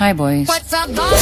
Hi, boys. What's up, boy?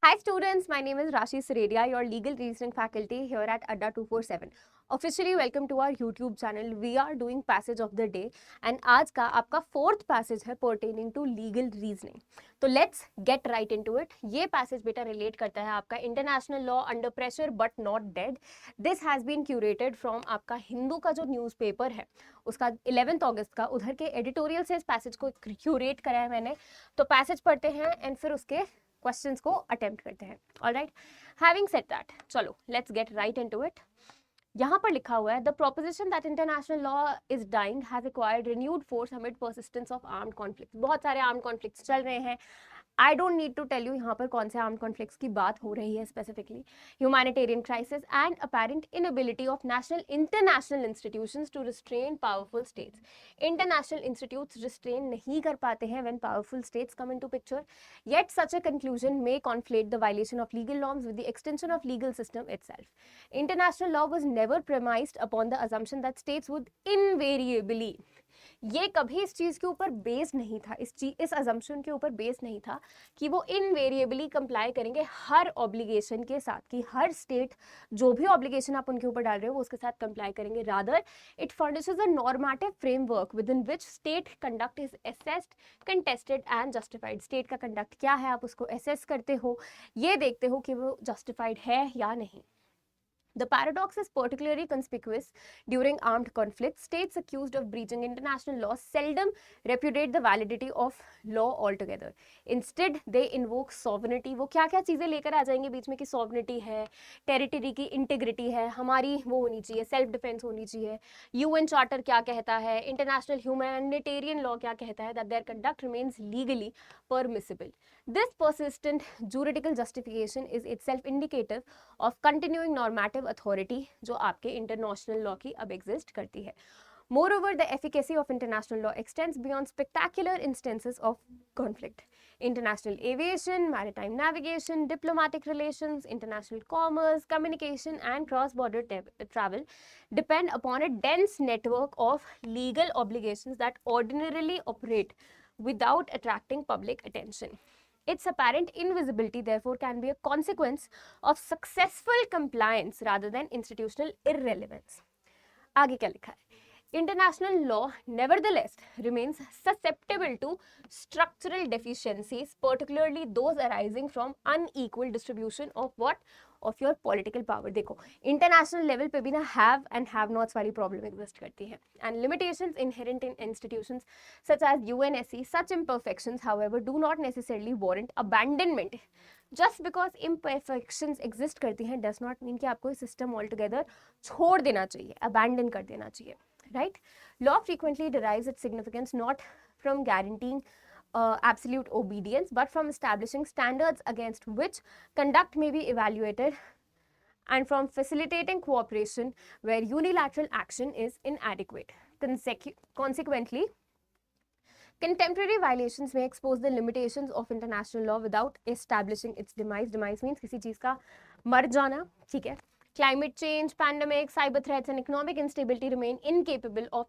Hi students, my name is Rashi Suredia, your legal reasoning faculty here at Adda 247. Officially welcome to our YouTube channel. We are doing passage of the day and आज का आपका fourth passage है pertaining to legal reasoning. तो let's get right into it. ये passage बेटा relate करता है आपका international law under pressure but not dead. This has been curated from आपका हिंदू का जो newspaper है उसका 11th अगस्त का उधर के editorial से इस passage को curate करा है मैंने. तो passage पढ़ते हैं and फिर उसके क्वेश्चंस को अटेम्प्ट करते हैं. ऑलराइट, हैविंग सेड दैट, चलो let's get right into it. यहाँ पर लिखा हुआ है the proposition that international law is dying has acquired renewed force amid persistence of armed conflict. बहुत सारे आर्म्ड कॉन्फ्लिक्ट्स चल रहे हैं. I don't need to tell you यहाँ पर कौन से आर्म्ड कॉन्फ्लिक्ट्स की बात हो रही है specifically. Humanitarian crisis and apparent inability of national international institutions to restrain powerful states. International institutes restrain नहीं कर पाते हैं when powerful states come into picture. Yet such a conclusion may conflate the violation of legal norms with the extension of legal system itself. International law was never premised upon the assumption that states would invariably, ये कभी इस चीज के ऊपर based नहीं था, इस assumption के ऊपर बेस्ड नहीं था कि वो इनवेरिएबली कंप्लाई करेंगे हर ऑब्लिगेशन के साथ, कि हर स्टेट जो भी ऑब्लिगेशन आप उनके ऊपर डाल रहे हो वो उसके साथ कंप्लाई करेंगे. Rather it furnishes a normative framework with in which state conduct is assessed, contested and justified. State का कंडक्ट क्या है आप उसको असेस करते हो, ये देखते हो कि वो जस्टिफाइड है या नहीं. The paradox is particularly conspicuous during armed conflicts. States accused of breaching international law seldom repudiate the validity of law altogether. Instead, they invoke sovereignty. वो क्या क्या चीज़ें लेकर आ जाएंगे बीच में कि sovereignty है, territory की integrity है, हमारी वो होनी चाहिए, self defense होनी चाहिए, UN charter क्या कहता है, international humanitarian law क्या कहता है, that their conduct remains legally permissible. This persistent juridical justification is itself indicative of continuing normative authority जो आपके international law की अब exist करती है. Moreover, the efficacy of international law extends beyond spectacular instances of conflict. International aviation, maritime navigation, diplomatic relations, international commerce, communication, and cross-border travel depend upon a dense network of legal obligations that ordinarily operate without attracting public attention. Its apparent invisibility, therefore, can be a consequence of successful compliance rather than institutional irrelevance. आगे क्या लिखा है? International law, nevertheless, remains susceptible to structural deficiencies, particularly those arising from unequal distribution of what? Of your political power. देखो, international level पे भी ना have and have nots वाली problem exist करती है. And limitations inherent in institutions such as UNSC, such imperfections, however, do not necessarily warrant abandonment. Just because imperfections exist करती हैं does not mean कि आपको इस system altogether छोड़ देना चाहिए, abandon कर देना चाहिए. Right? Law frequently derives its significance not from guaranteeing absolute obedience, but from establishing standards against which conduct may be evaluated, and from facilitating cooperation where unilateral action is inadequate. Consequently, contemporary violations may expose the limitations of international law without establishing its demise. Demise means किसी चीज़ का मर जाना, ठीक है? Climate change, pandemic, cyber threats, and economic instability remain incapable of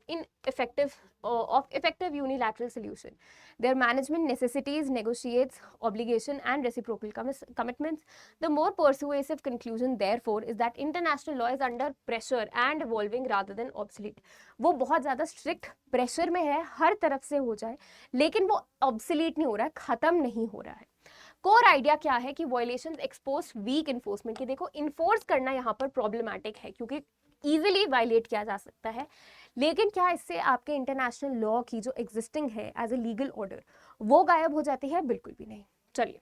effective unilateral solution. Their management necessitates, negotiates, obligation, and reciprocal commitments. The more persuasive conclusion, therefore, is that international law is under pressure and evolving rather than obsolete. वो बहुत ज़्यादा strict pressure में है, हर तरफ से हो जाए, लेकिन वो obsolete नहीं हो रहा है, खत्म नहीं हो रहा है. कोर आइडिया क्या है कि वायलेशंस एक्सपोज वीक इन्फोर्समेंट, की देखो इन्फोर्स करना यहाँ पर प्रॉब्लमैटिक है क्योंकि इजीली वायलेट किया जा सकता है, लेकिन क्या इससे आपके इंटरनेशनल लॉ की जो एग्जिस्टिंग है एज ए लीगल ऑर्डर वो गायब हो जाती है? बिल्कुल भी नहीं. चलिए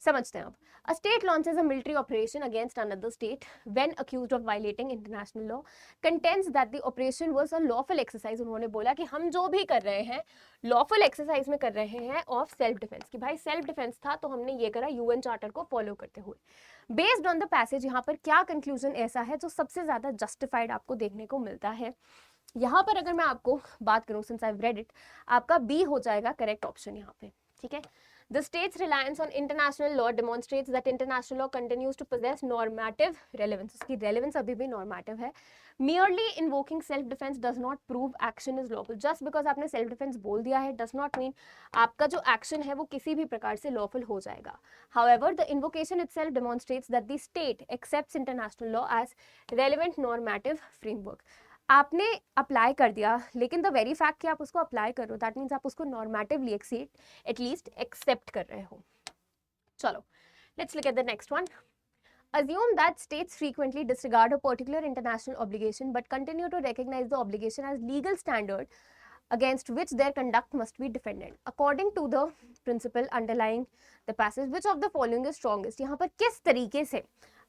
समझते हैं अब। A state launches a military operation against another state when accused of violating international law, contents that the operation was a lawful exercise. उन्होंने बोला कि हम जो भी कर रहे हैं लॉफुल एक्सरसाइज में कर रहे हैं ऑफ सेल्फ डिफेंस, कि भाई सेल्फ डिफेंस था तो हमने ये करा यूएन चार्टर को फॉलो करते हुए। बेस्ड ऑन द पैसेज, यहाँ पर क्या कंक्लूजन ऐसा है जो सबसे ज्यादा जस्टिफाइड आपको देखने को मिलता है? यहाँ पर अगर मैं आपको बात करूं, since I have read it, आपका बी हो जाएगा करेक्ट ऑप्शन यहाँ पे, ठीक है। The state's reliance on international law demonstrates that international law continues to possess normative relevance. उसकी relevance अभी भी normative है. Merely invoking self-defense does not prove action is lawful. Just because आपने self-defense बोल दिया है does not mean आपका जो action है वो किसी भी प्रकार से lawful हो जाएगा. However, the invocation itself demonstrates that the state accepts international law as relevant normative framework. आपने अप्लाई कर दिया, लेकिन द वेरी फैक्ट कि आप उसको अप्लाई कर रहे हो दैट मीन्स आप उसको नॉर्मेटिवली एटलीस्ट एक्सेप्ट कर रहे हो। चलो let's look at the next one. Assume that states frequently disregard a particular international obligation but continue to recognize the obligation as legal standard against which their conduct must be defended. According to the principle underlying the passage, which of the following is strongest? यहाँ पर किस तरीके से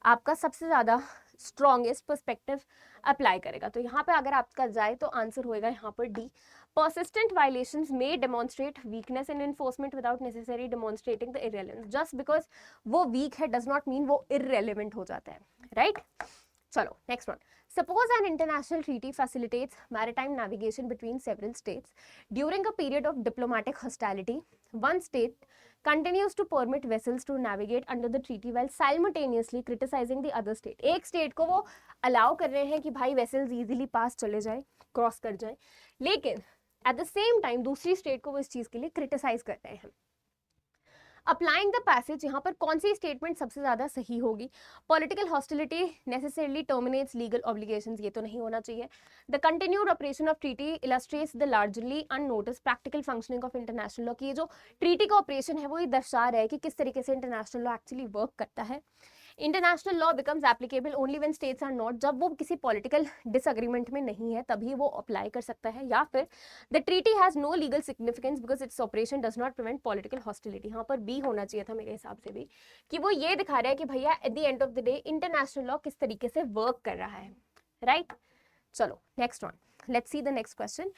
आपका सबसे ज़्यादा strongest perspective apply करेगा? तो यहाँ पे अगर आपका जाए तो आंसर होएगा यहाँ पर D. Persistent violations may demonstrate weakness in enforcement without necessarily demonstrating the irrelevance. Just because वो weak है does not mean वो irrelevant हो जाता है, right? चलो next one. Suppose an international treaty facilitates maritime navigation between several states. During a period of diplomatic hostility, one state continues to permit vessels to navigate under the treaty while simultaneously criticizing the other state. एक state को वो allow कर रहे हैं कि भाई vessels easily pass चले जाए, cross कर जाए, लेकिन at the same time दूसरी state को वो इस चीज के लिए criticize कर रहे हैं। अप्लाइंग द पैसेज, यहाँ पर कौन सी स्टेटमेंट सबसे ज्यादा सही होगी? Political hostility necessarily terminates legal obligations, ये तो नहीं होना चाहिए। The continued operation of treaty illustrates the largely unnoticed practical functioning of international law, की ये जो ट्रीटी का ऑपरेशन है वो ये दर्शा रहा है कि किस तरीके से इंटरनेशनल लॉ एक्चुअली वर्क करता है। International law becomes applicable only when states are not, जब वो किसी पॉलिटिकल डिसएग्रीमेंट में नहीं है तभी वो अप्लाई कर सकता है। या फिर the treaty has no legal significance because its operation does not prevent political hostility. यहाँ पर बी होना चाहिए था मेरे हिसाब से भी, कि वो ये दिखा रहा है कि भैया at the end of the day international law किस तरीके से वर्क कर रहा है, राइट? चलो next one, let's see the next question.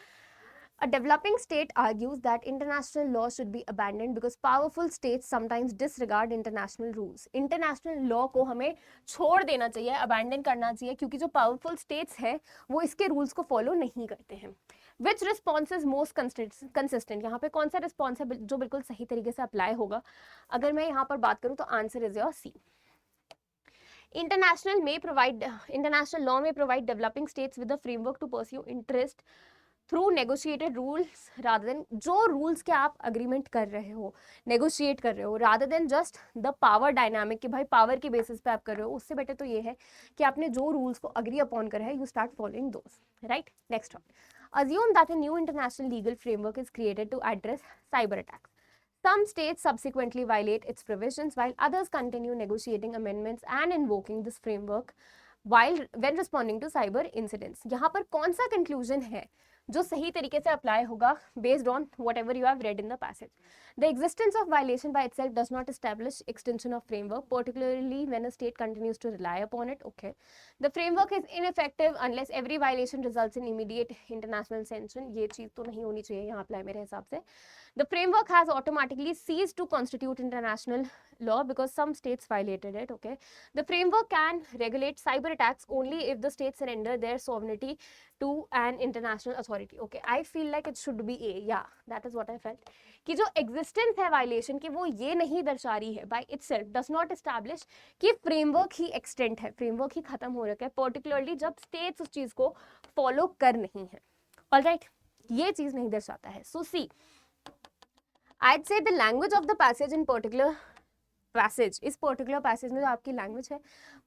A developing state argues that international law should be abandoned because powerful states sometimes disregard international rules. International law को हमें छोड़ देना चाहिए, abandon करना चाहिए, क्योंकि जो powerful states हैं वो इसके rules को follow नहीं करते हैं। Which response is most consistent? यहाँ पे कौन सा response है जो बिल्कुल सही तरीके से apply होगा? अगर मैं यहाँ पर बात करूँ तो answer is your C. International law may provide developing states with a framework to pursue interest through negotiated rules rather than, जो रूल्स के आप अग्रीमेंट कर रहे हो, नेगोशिएट कर रहे हो, rather than just the power dynamic कि भाई पावर के बेसिस पे आप कर रहे हो, उससे बेटर तो ये है कि आपने जो रूल्स को अग्री अपॉन करा है you start following those, right? Next one, assume that a new international legal framework is created to address cyber attacks. Some states subsequently violate its provisions while others continue negotiating amendments and invoking this framework when responding to cyber incidents. यहाँ पर कौन सा conclusion है जो सही तरीके से apply होगा based on whatever you have read in the passage? The existence of violation by itself does not establish extension of framework, particularly when a state continues to rely upon it. Okay. The framework is ineffective unless every violation results in immediate international sanction. ये चीज तो नहीं होनी चाहिए यहाँ apply मेरे हिसाब से. The framework has automatically ceased to constitute international law because some states violated it. Okay. The framework can regulate cyber attacks only if the states surrender their sovereignty to an international authority. Okay. I feel like it should be A. Yeah, that is what I felt. कि जो existence है violation की वो ये नहीं दर्शा रही है by itself does not establish कि framework ही extent है, framework ही खत्म हो रखा है, particularly जब states उस चीज को follow कर नहीं है. Alright, ये चीज नहीं दर्शाता है. So see, I'd say the language of the passage in particular passage, इस पर्टिकुलर पैसेज में जो आपकी लैंग्वेज है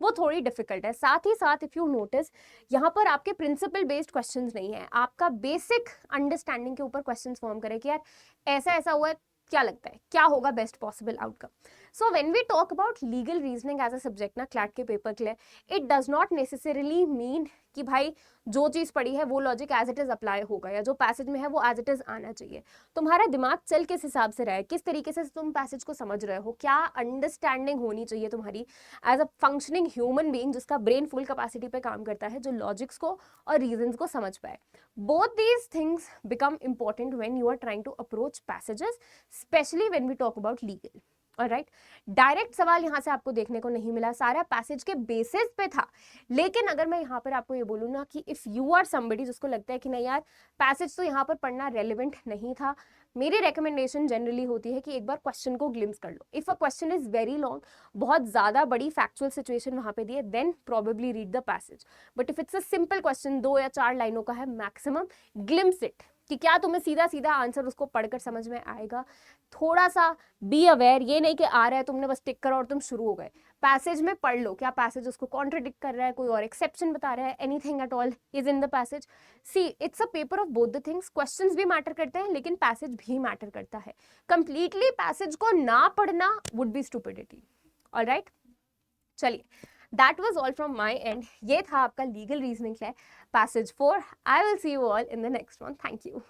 वो थोड़ी डिफिकल्ट है. साथ ही साथ इफ यू नोटिस यहाँ पर आपके प्रिंसिपल बेस्ड क्वेश्चंस नहीं है, आपका बेसिक अंडरस्टैंडिंग के ऊपर क्वेश्चंस फॉर्म करे कि यार ऐसा ऐसा हुआ है, क्या लगता है क्या होगा best possible outcome. So when we talk about legal reasoning as a subject ना क्लैट के पेपर के लिए, it does not necessarily mean कि भाई जो चीज़ पढ़ी है वो logic as it is apply होगा, या जो पैसेज में है वो एज इट इज़ आना चाहिए। तुम्हारा दिमाग चल किस हिसाब से रहा है, किस तरीके से तुम पैसेज को समझ रहे हो, क्या अंडरस्टैंडिंग होनी चाहिए तुम्हारी as a functioning human being जिसका ब्रेन फुल कैपेसिटी पे काम करता है, जो लॉजिक्स को और रीजंस को समझ पाए। Both these things become important when you are trying to approach passages, specially when we talk about legal. Alright, direct सवाल यहाँ से आपको देखने को नहीं मिला, सारा पैसेज के बेसिस पे था। लेकिन अगर मैं यहाँ पर आपको ये बोलूँ ना कि इफ़ यू आर समबडी जिसको लगता है कि नहीं यार पैसेज तो यहाँ पर पढ़ना रेलिवेंट नहीं था, मेरी रिकमेंडेशन जनरली होती है कि एक बार क्वेश्चन को ग्लिम्स कर लो। If a question is very long, बहुत ज़्यादा बड़ी फैक्चुअल सिचुएशन वहाँ पे दी है, then probably read the passage. But if it's a simple question, 2 या 4 लाइनों का है मैक्सिमम, ग्लिम्स इट, कि क्या तुम्हें सीधा सीधा आंसर उसको पढ़कर समझ में आएगा। थोड़ा सा बी अवेयर, ये नहीं कि आ रहा है तुमने बस टिक करा और तुम शुरू हो गए। पैसेज में पढ़ लो, क्या पैसेज उसको कॉन्ट्रडिक्ट कर रहा है, कोई और एक्सेप्शन बता रहा है, anything at all is in the passage. See, it's a paper of both the things, questions भी मैटर करते हैं लेकिन पैसेज भी मैटर करता है। कंप्लीटली पैसेज को ना पढ़ना वुड बी स्टुपिडिटी। ऑलराइट, चलिए, that was all from my and. ये था आपका लीगल रीजनिंग है passage 4। I will see you all in the next one. Thank you.